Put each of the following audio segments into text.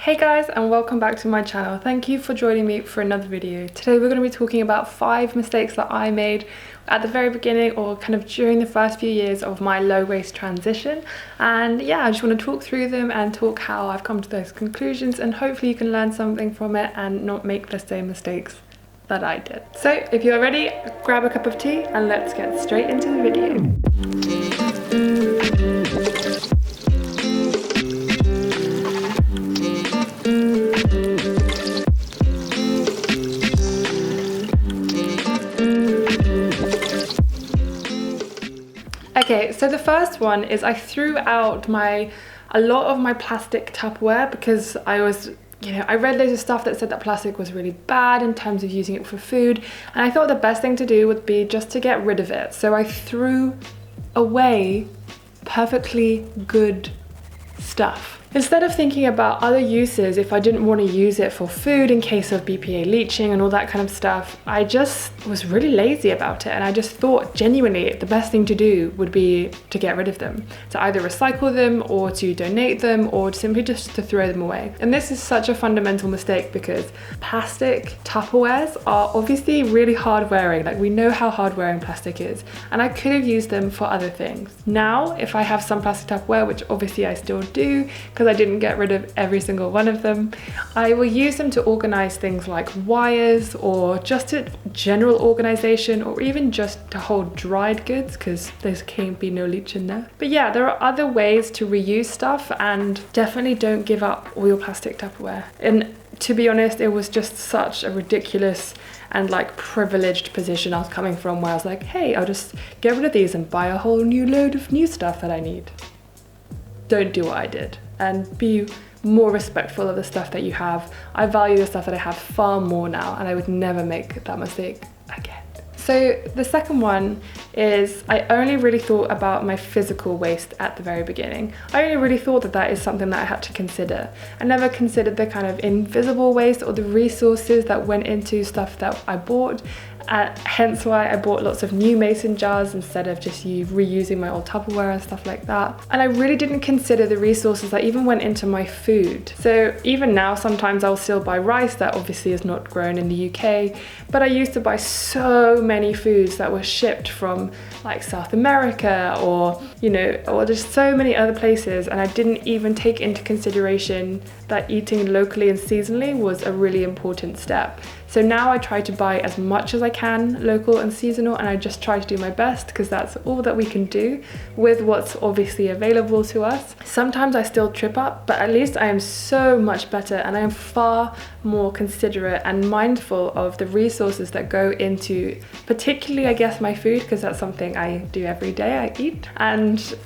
Hey guys, and welcome back to my channel. Thank you for joining me for another video. Today we're going to be talking about 5 mistakes that I made at the very beginning or kind of during the first few years of my low waist transition. And yeah, I just want to talk through them and talk how I've come to those conclusions, and hopefully you can learn something from it and not make the same mistakes that I did. So if you're ready, grab a cup of tea and let's get straight into the video. Okay, so the first one is I threw out a lot of my plastic Tupperware because I read loads of stuff that said that plastic was really bad in terms of using it for food, and I thought the best thing to do would be just to get rid of it. So I threw away perfectly good stuff. Instead of thinking about other uses, if I didn't want to use it for food in case of BPA leaching and all that kind of stuff, I just was really lazy about it, and I just thought genuinely the best thing to do would be to get rid of them, to either recycle them or to donate them or simply just to throw them away. And this is such a fundamental mistake because plastic Tupperwares are obviously really hard wearing. Like, we know how hard wearing plastic is, and I could have used them for other things. Now, if I have some plastic Tupperware, which obviously I still do, because I didn't get rid of every single one of them, I will use them to organize things like wires, or just a general organization, or even just to hold dried goods because there can be no leach in there. But yeah, there are other ways to reuse stuff, and definitely don't give up all your plastic Tupperware. And to be honest, it was just such a ridiculous and like privileged position I was coming from, where I was like, hey, I'll just get rid of these and buy a whole new load of new stuff that I need. Don't do what I did, and be more respectful of the stuff that you have. I value the stuff that I have far more now, and I would never make that mistake again. So the second one is I only really thought about my physical waste at the very beginning. I only really thought that that is something that I had to consider. I never considered the kind of invisible waste or the resources that went into stuff that I bought. Hence why I bought lots of new mason jars instead of just reusing my old Tupperware and stuff like that. And I really didn't consider the resources that even went into my food. So even now, sometimes I'll still buy rice that obviously is not grown in the UK, but I used to buy so many foods that were shipped from like South America or just so many other places, and I didn't even take into consideration that eating locally and seasonally was a really important step. So now I try to buy as much as I can local and seasonal, and I just try to do my best because that's all that we can do with what's obviously available to us. Sometimes I still trip up, but at least I am so much better, and I am far more considerate and mindful of the resources that go into, particularly I guess, my food, because that's something I do every day, I eat.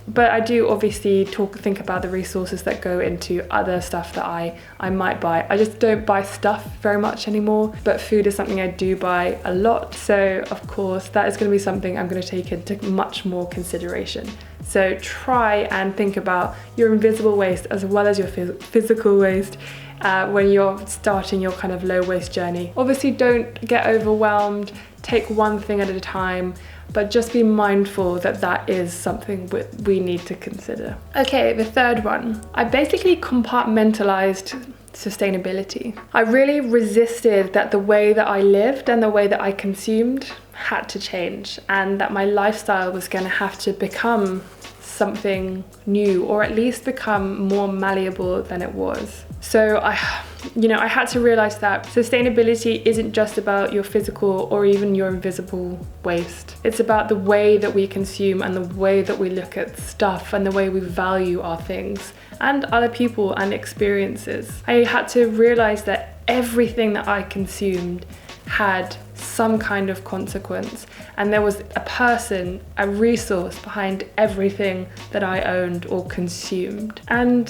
But I do obviously think about the resources that go into other stuff that I might buy. I just don't buy stuff very much anymore, but food is something I do buy a lot. So of course that is going to be something I'm going to take into much more consideration. So try and think about your invisible waste as well as your physical waste when you're starting your kind of low waste journey. Obviously don't get overwhelmed, take one thing at a time, but just be mindful that that is something we need to consider. Okay, the third one. I basically compartmentalized sustainability. I really resisted that the way that I lived and the way that I consumed had to change, and that my lifestyle was going to have to become something new, or at least become more malleable than it was. So I had to realize that sustainability isn't just about your physical or even your invisible waste. It's about the way that we consume and the way that we look at stuff and the way we value our things and other people and experiences. I had to realize that everything that I consumed had some kind of consequence, and there was a person, a resource behind everything that I owned or consumed. And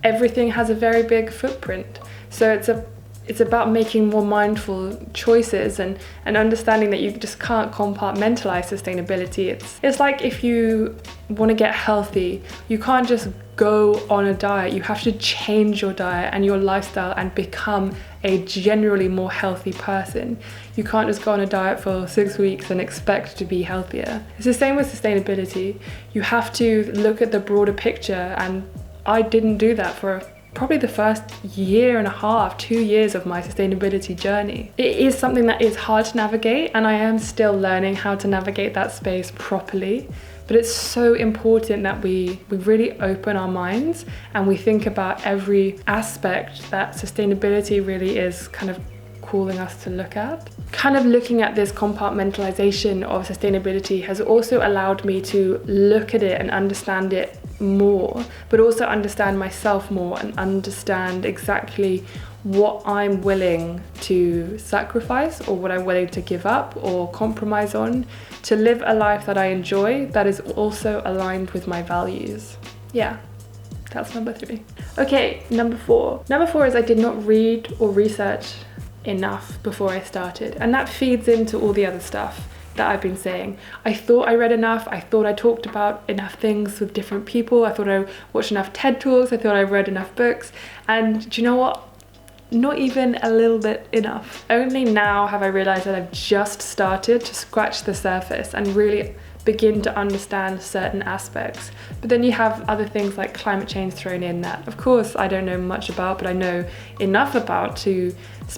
everything has a very big footprint. So it's about making more mindful choices and understanding that you just can't compartmentalize sustainability. It's like if you want to get healthy, you can't just go on a diet. You have to change your diet and your lifestyle and become a generally more healthy person. You can't just go on a diet for 6 weeks and expect to be healthier. It's the same with sustainability. You have to look at the broader picture, and I didn't do that for probably the first year and a half, 2 years of my sustainability journey. It is something that is hard to navigate, and I am still learning how to navigate that space properly. But it's so important that we really open our minds and we think about every aspect that sustainability really is kind of calling us to look at. Kind of looking at this compartmentalization of sustainability has also allowed me to look at it and understand it more, but also understand myself more and understand exactly what I'm willing to sacrifice or what I'm willing to give up or compromise on to live a life that I enjoy that is also aligned with my values. Yeah, that's number 3. Okay, number 4. Number 4 is I did not read or research enough before I started, and that feeds into all the other stuff that I've been saying. I thought I read enough, I thought I talked about enough things with different people, I thought I watched enough TED talks, I thought I read enough books, and do you know what? Not even a little bit enough. Only now have I realized that I've just started to scratch the surface and really begin to understand certain aspects. But then you have other things like climate change thrown in that, of course, I don't know much about, but I know enough about to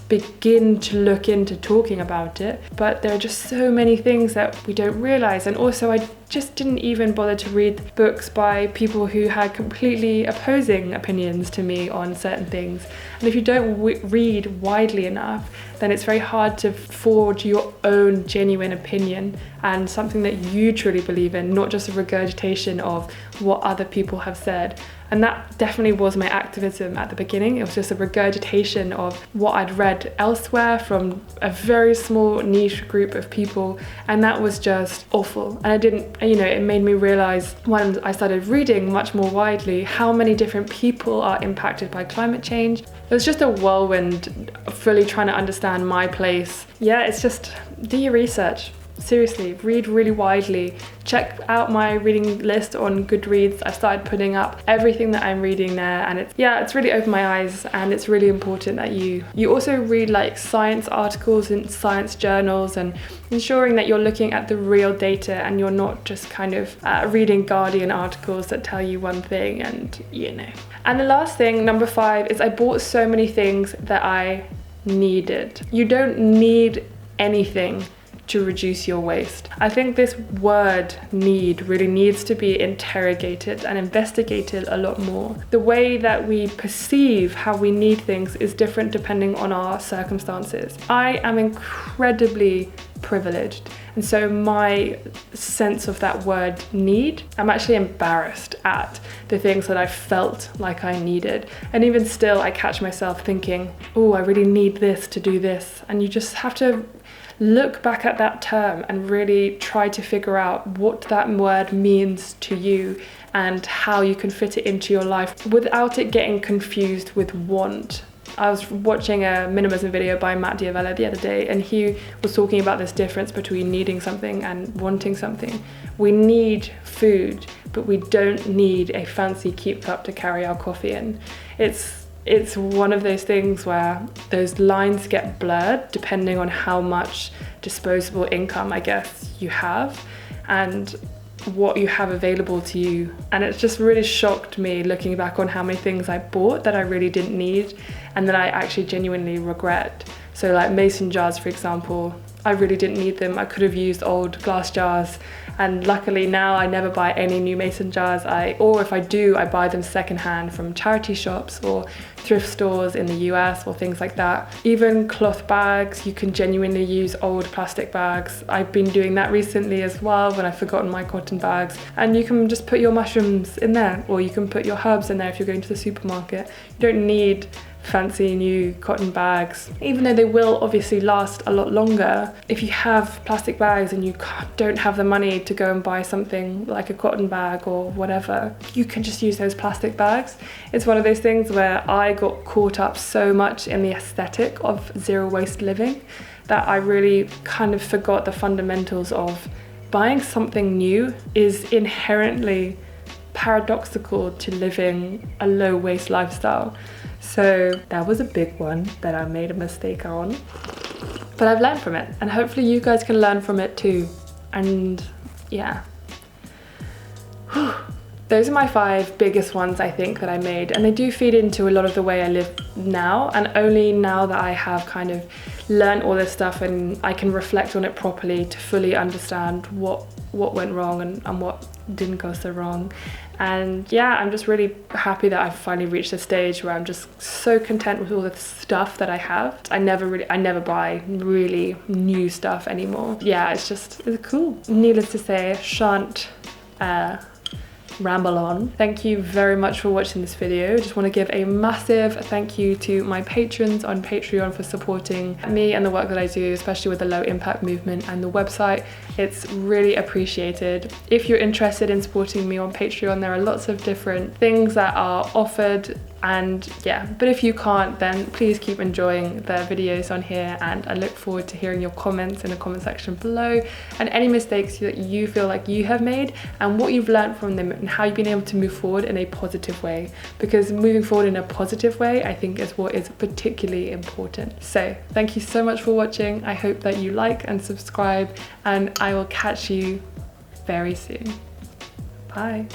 begin to look into talking about it. But there are just so many things that we don't realize. And also I just didn't even bother to read books by people who had completely opposing opinions to me on certain things. And if you don't read widely enough, then it's very hard to forge your own genuine opinion and something that you truly believe in, not just a regurgitation of what other people have said. And that definitely was my activism at the beginning. It was just a regurgitation of what I'd read elsewhere from a very small niche group of people, and that was just awful. And I didn't, it made me realize when I started reading much more widely how many different people are impacted by climate change. It was just a whirlwind, fully trying to understand my place. Yeah, it's just do your research. Seriously, read really widely. Check out my reading list on Goodreads. I started putting up everything that I'm reading there, and it's really opened my eyes, and it's really important that you also read like science articles and science journals, and ensuring that you're looking at the real data and you're not just kind of reading Guardian articles that tell you one thing and And the last thing, number 5, is I bought so many things that I needed. You don't need anything to reduce your waste. I think this word need really needs to be interrogated and investigated a lot more. The way that we perceive how we need things is different depending on our circumstances. I am incredibly privileged, and so my sense of that word need, I'm actually embarrassed at the things that I felt like I needed. And even still, I catch myself thinking, oh, I really need this to do this. And you just have to look back at that term and really try to figure out what that word means to you and how you can fit it into your life without it getting confused with want. I was watching a minimalism video by Matt Diavella the other day, and he was talking about this difference between needing something and wanting something. We need food, but we don't need a fancy keep cup to carry our coffee in. It's one of those things where those lines get blurred depending on how much disposable income, I guess, you have and what you have available to you. And it's just really shocked me looking back on how many things I bought that I really didn't need and that I actually genuinely regret. So like mason jars, for example, I really didn't need them. I could have used old glass jars, and luckily now I never buy any new mason jars. Or if I do, I buy them secondhand from charity shops or thrift stores in the US or things like that. Even cloth bags, you can genuinely use old plastic bags. I've been doing that recently as well when I've forgotten my cotton bags. And you can just put your mushrooms in there, or you can put your herbs in there if you're going to the supermarket. You don't need fancy new cotton bags, even though they will obviously last a lot longer. If you have plastic bags and you don't have the money to go and buy something like a cotton bag or whatever, you can just use those plastic bags. It's one of those things where I got caught up so much in the aesthetic of zero waste living that I really kind of forgot the fundamentals of buying something new is inherently paradoxical to living a low waste lifestyle. So that was a big one that I made a mistake on, but I've learned from it, and hopefully you guys can learn from it too. And yeah, those are my 5 biggest ones I think that I made, and they do feed into a lot of the way I live now, and only now that I have kind of learned all this stuff and I can reflect on it properly to fully understand what went wrong and what didn't go so wrong. And yeah, I'm just really happy that I've finally reached a stage where I'm just so content with all the stuff that I have. I never buy really new stuff anymore. Yeah, it's cool. Needless to say, shan't ramble on. Thank you very much for watching this video. Just want to give a massive thank you to my patrons on Patreon for supporting me and the work that I do, especially with the low impact movement and the website. It's really appreciated. If you're interested in supporting me on Patreon, there are lots of different things that are offered, and yeah, but if you can't, then please keep enjoying the videos on here, and I look forward to hearing your comments in the comment section below, and any mistakes that you feel like you have made and what you've learned from them and how you've been able to move forward in a positive way, because moving forward in a positive way I think is what is particularly important. So thank you so much for watching. I hope that you like and subscribe, and I will catch you very soon. Bye.